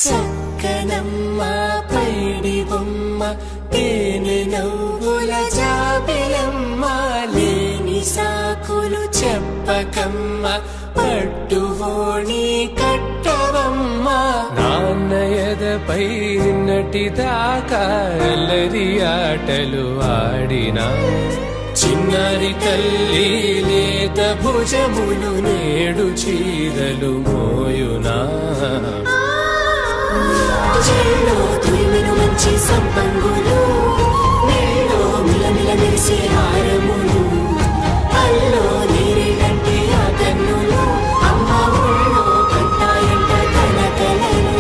చక్కనమ్మ పైడి బొమ్మ తేనె నవ్వుల జాబిలమ్మ లేని సాకులు చెప్పకమ్మ పట్టువోణి కట్టవమ్మ నాన్నయదపై నిన్నటిదాకా అల్లరి ఆటలు ఆడినా చిన్నారి తల్లి లేత భుజములు నేడు చీరలు మోయునా చెల్లో తురిమిను మంచి సంపంగులు నేలో మిలమిల మెరిసే హారములు అల్లో నీరేలంటే ఆ కన్నులు అమ్మ ఊళ్ళో కంటాయంట కనకలను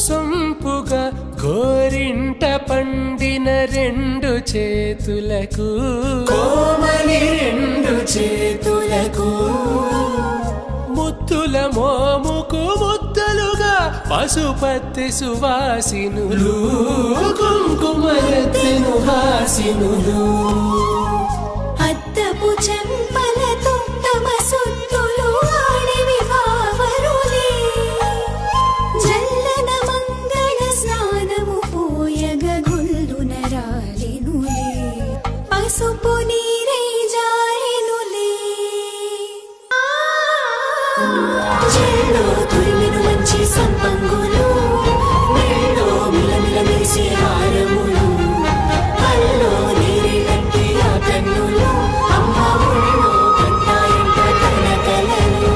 సొంపుగా గోరింట పండిన రెండు చేతులకు కోమలి రెండు చేతులకు ముత్తుల మోముకు ముద్దలుగా పసుపత్తి సువాసినులు కుంకుమరత్తెను హాసినులు అద్దపు చెంపలతో తమ సొత్తులు ఆడివి బావరులే జల్లన మంగళ స్నానము పోయగ గొల్లున రాలినులే పసుపు నీరై జారెనులే చెల్లో తురిమిను మంచి సంపంగులు నేలో మిలమిల మెరిసే హారములు అల్లో నీరేలంటే ఆ కన్నులు అమ్మ ఊళ్ళో కంటాయంట కనకలను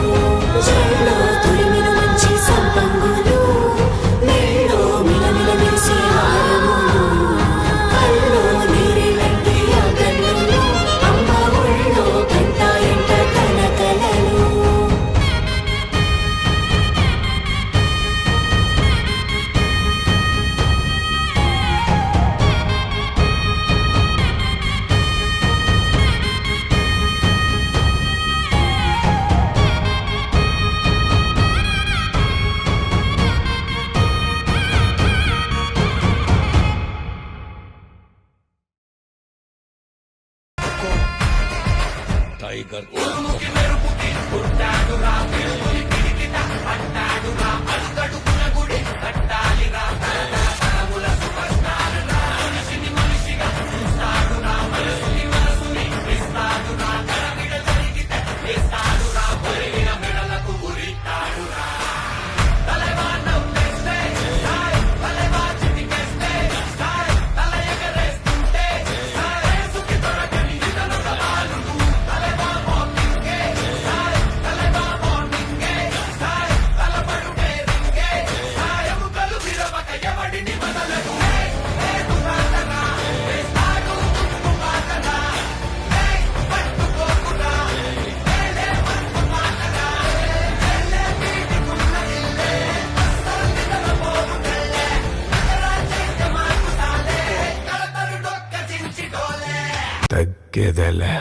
చెల్లో తురిమిను మంచి సంపంగులు నేలో మిలమిల మెరిసే హారములు అల్లో నీరేలంటే ఆ కన్నులు అమ్మ ఊళ్ళో కంటాయంట కనకలను टाइगर తగ్గేదేలే.